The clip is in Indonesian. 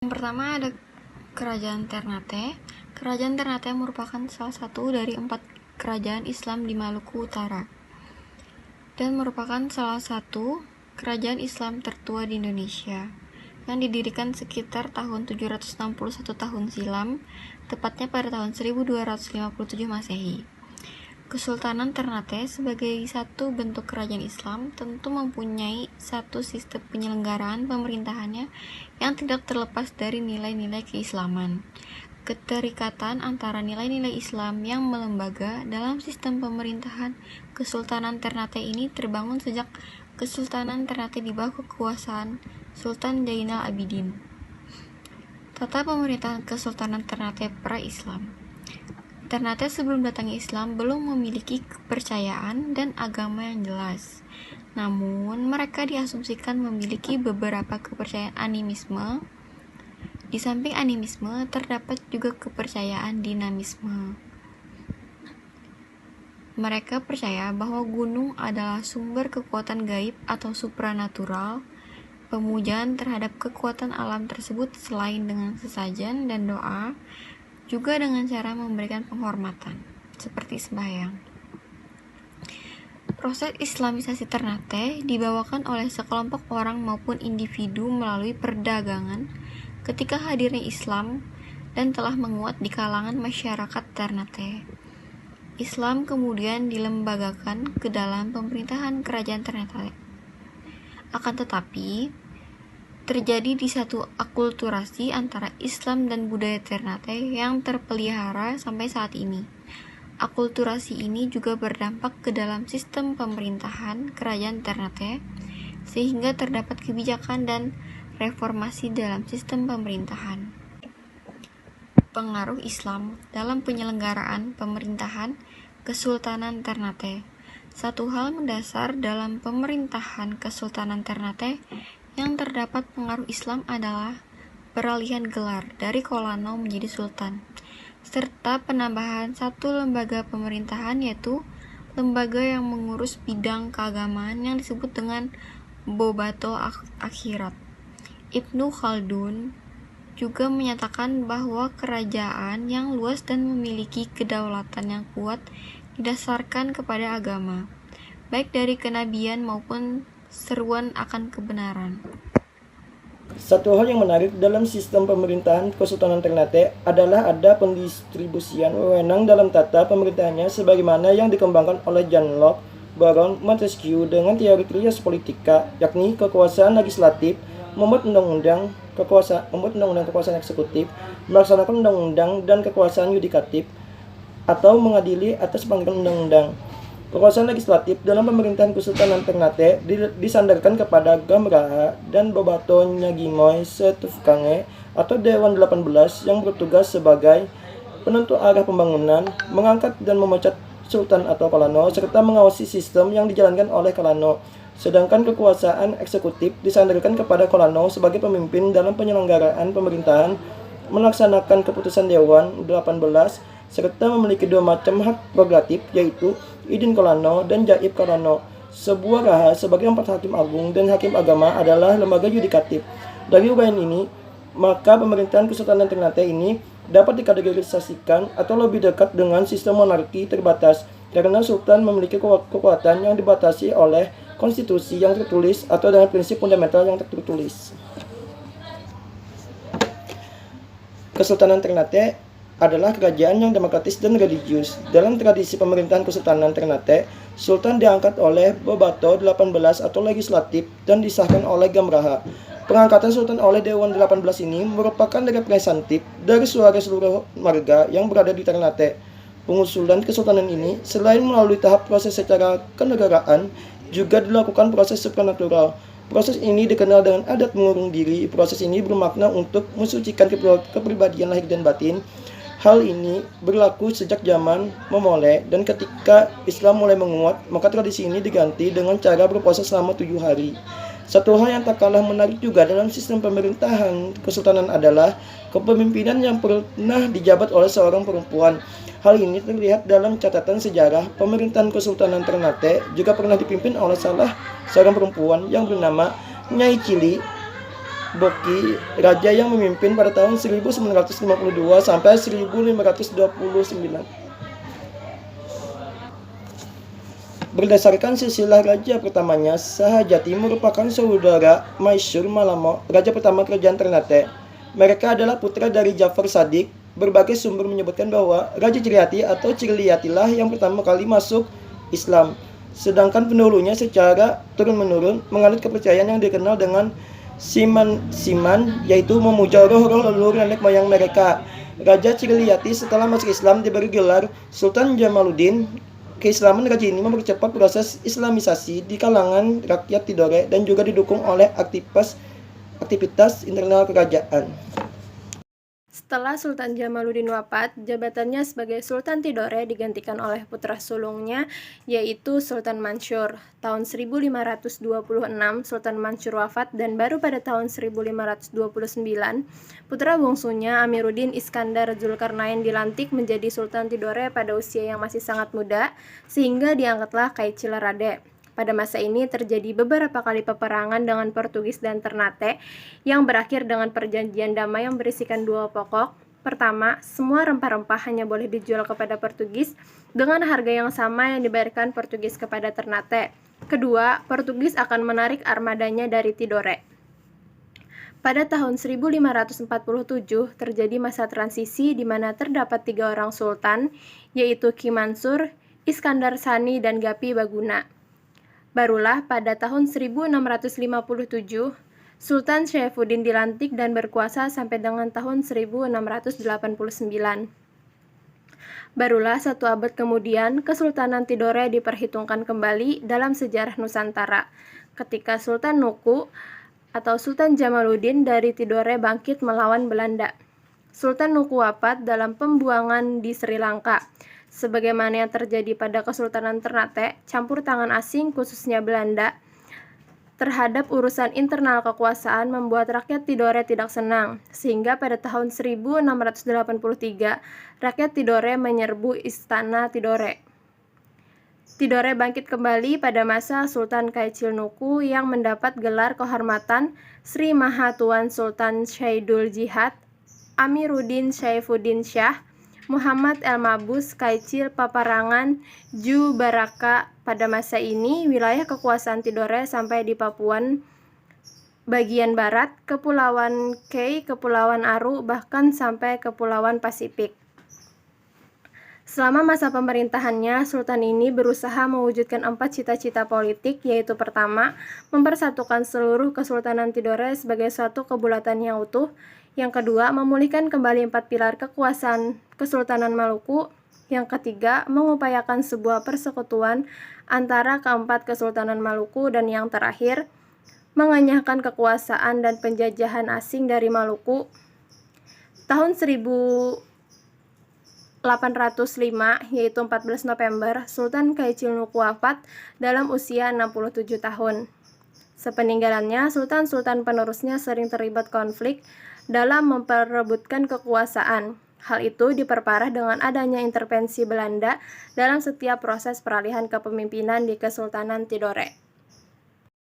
Yang pertama ada Kerajaan Ternate. Kerajaan Ternate merupakan salah satu dari 4 kerajaan Islam di Maluku Utara dan merupakan salah satu kerajaan Islam tertua di Indonesia yang didirikan sekitar tahun 761 tahun silam, tepatnya pada tahun 1257 Masehi. Kesultanan Ternate sebagai satu bentuk kerajaan Islam tentu mempunyai satu sistem penyelenggaraan pemerintahannya yang tidak terlepas dari nilai-nilai keislaman. Keterikatan antara nilai-nilai Islam yang melembaga dalam sistem pemerintahan Kesultanan Ternate ini terbangun sejak Kesultanan Ternate di bawah kekuasaan Sultan Zainal Abidin. Tata pemerintahan Kesultanan Ternate pra-Islam. Ternate sebelum datangnya Islam belum memiliki kepercayaan dan agama yang jelas. Namun, mereka diasumsikan memiliki beberapa kepercayaan animisme. Di samping animisme, terdapat juga kepercayaan dinamisme. Mereka percaya bahwa gunung adalah sumber kekuatan gaib atau supranatural. Pemujaan terhadap kekuatan alam tersebut selain dengan sesajen dan doa, juga dengan cara memberikan penghormatan, seperti sembahyang. Proses Islamisasi Ternate dibawakan oleh sekelompok orang maupun individu melalui perdagangan ketika hadirnya Islam dan telah menguat di kalangan masyarakat Ternate. Islam kemudian dilembagakan ke dalam pemerintahan kerajaan Ternate. Akan tetapi, terjadi di satu akulturasi antara Islam dan budaya Ternate yang terpelihara sampai saat ini. Akulturasi ini juga berdampak ke dalam sistem pemerintahan kerajaan Ternate, sehingga terdapat kebijakan dan reformasi dalam sistem pemerintahan. Pengaruh Islam dalam penyelenggaraan pemerintahan Kesultanan Ternate. Satu hal mendasar dalam pemerintahan Kesultanan Ternate yang terdapat pengaruh Islam adalah peralihan gelar dari Kolano menjadi Sultan, serta penambahan satu lembaga pemerintahan, yaitu lembaga yang mengurus bidang keagamaan yang disebut dengan Bobato Akhirat. Ibnu Khaldun juga menyatakan bahwa kerajaan yang luas dan memiliki kedaulatan yang kuat didasarkan kepada agama, baik dari kenabian maupun seruan akan kebenaran. Satu hal yang menarik dalam sistem pemerintahan Kesultanan Ternate adalah ada pendistribusian wewenang dalam tata pemerintahannya sebagaimana yang dikembangkan oleh John Locke, Baron Montesquieu dengan teori trias politika, yakni kekuasaan legislatif, membuat undang-undang kekuasaan eksekutif, melaksanakan undang-undang, dan kekuasaan yudikatif atau mengadili atas panggilan undang-undang. Kekuasaan legislatif dalam pemerintahan Kesultanan Ternate disandarkan kepada Gamraha dan Bobato Nyagimoy Setufkange atau Dewan 18 yang bertugas sebagai penentu arah pembangunan, mengangkat dan memecat Sultan atau Kolano, serta mengawasi sistem yang dijalankan oleh Kolano. Sedangkan kekuasaan eksekutif disandarkan kepada Kolano sebagai pemimpin dalam penyelenggaraan pemerintahan, melaksanakan keputusan Dewan 18, serta memiliki dua macam hak prerogatif, yaitu Idin Kolano dan Jaib Kolano. Sebuah raha sebagai 4 hakim agung dan hakim agama adalah lembaga yudikatif. Dari uraian ini, maka pemerintahan Kesultanan Ternate ini dapat dikategorisasikan atau lebih dekat dengan sistem monarki terbatas, karena Sultan memiliki kekuatan yang dibatasi oleh konstitusi yang tertulis atau dengan prinsip fundamental yang tertulis. Kesultanan Ternate adalah kerajaan yang demokratis dan religius. Dalam tradisi pemerintahan Kesultanan Ternate, Sultan diangkat oleh Bobato 18 atau legislatif dan disahkan oleh Gamraha. Pengangkatan Sultan oleh Dewan 18 ini merupakan representatif dari suara seluruh warga yang berada di Ternate. Pengusulan kesultanan ini selain melalui tahap proses secara kenegaraan, juga dilakukan proses supranatural. Proses ini dikenal dengan adat mengurung diri. Proses ini bermakna untuk mensucikan kepribadian lahir dan batin. Hal ini berlaku sejak zaman Memoleh, dan ketika Islam mulai menguat, maka tradisi ini diganti dengan cara berpuasa selama 7 hari. Satu hal yang tak kalah menarik juga dalam sistem pemerintahan kesultanan adalah kepemimpinan yang pernah dijabat oleh seorang perempuan. Hal ini terlihat dalam catatan sejarah pemerintahan Kesultanan Ternate juga pernah dipimpin oleh salah seorang perempuan yang bernama Nyai Cili Boki, raja yang memimpin pada tahun 1952 sampai 1529. Berdasarkan silsilah raja pertamanya, Sahajati merupakan saudara Maisur Malamo, raja pertama kerajaan Ternate. Mereka adalah putra dari Jafar Shadiq. Berbagai sumber menyebutkan bahwa Raja Cirihati atau Ciriliatilah yang pertama kali masuk Islam, sedangkan pendahulunya secara turun-menurun menganut kepercayaan yang dikenal dengan Siman, yaitu memuja roh-roh leluhur nenek moyang mereka. Raja Ciriliati setelah masuk Islam diberi gelar Sultan Jamaluddin. Keislaman raja ini mempercepat proses islamisasi di kalangan rakyat Tidore dan juga didukung oleh aktivitas internal kerajaan. Setelah Sultan Jamaluddin wafat, jabatannya sebagai Sultan Tidore digantikan oleh putra sulungnya, yaitu Sultan Mansur. Tahun 1526, Sultan Mansur wafat dan baru pada tahun 1529, putra bungsunya Amiruddin Iskandar Zulkarnain dilantik menjadi Sultan Tidore pada usia yang masih sangat muda, sehingga diangkatlah Kaichil Rade. Pada masa ini terjadi beberapa kali peperangan dengan Portugis dan Ternate yang berakhir dengan perjanjian damai yang berisikan dua pokok. Pertama, semua rempah-rempah hanya boleh dijual kepada Portugis dengan harga yang sama yang dibayarkan Portugis kepada Ternate. Kedua, Portugis akan menarik armadanya dari Tidore. Pada tahun 1547 terjadi masa transisi di mana terdapat 3 orang sultan, yaitu Ki Mansur, Iskandar Sani, dan Gapi Baguna. Barulah pada tahun 1657, Sultan Syaifuddin dilantik dan berkuasa sampai dengan tahun 1689. Barulah 1 abad kemudian, Kesultanan Tidore diperhitungkan kembali dalam sejarah Nusantara, ketika Sultan Nuku atau Sultan Jamaluddin dari Tidore bangkit melawan Belanda. Sultan Nuku wafat dalam pembuangan di Sri Lanka. Sebagaimana yang terjadi pada Kesultanan Ternate, campur tangan asing khususnya Belanda terhadap urusan internal kekuasaan membuat rakyat Tidore tidak senang, sehingga pada tahun 1683 rakyat Tidore menyerbu istana Tidore. Tidore bangkit kembali pada masa Sultan Kaichil Nuku yang mendapat gelar kehormatan Sri Mahatuan Sultan Syaidul Jihad, Amiruddin Syaifuddin Syah, Muhammad El-Mabus Kaichil Paparangan Ju Baraka. Pada masa ini, wilayah kekuasaan Tidore sampai di Papuan bagian barat, Kepulauan Kei, Kepulauan Aru, bahkan sampai Kepulauan Pasifik. Selama masa pemerintahannya, Sultan ini berusaha mewujudkan 4 cita-cita politik, yaitu pertama, mempersatukan seluruh Kesultanan Tidore sebagai suatu kebulatan yang utuh. Yang kedua, memulihkan kembali 4 pilar kekuasaan Kesultanan Maluku. Yang ketiga, mengupayakan sebuah persekutuan antara keempat Kesultanan Maluku. Dan yang terakhir, mengenyahkan kekuasaan dan penjajahan asing dari Maluku. Tahun 1805, yaitu 14 November, Sultan Kaichil Nuku wafat dalam usia 67 tahun. Sepeninggalannya, sultan-sultan penerusnya sering terlibat konflik dalam memperebutkan kekuasaan. Hal itu diperparah dengan adanya intervensi Belanda dalam setiap proses peralihan kepemimpinan di Kesultanan Tidore.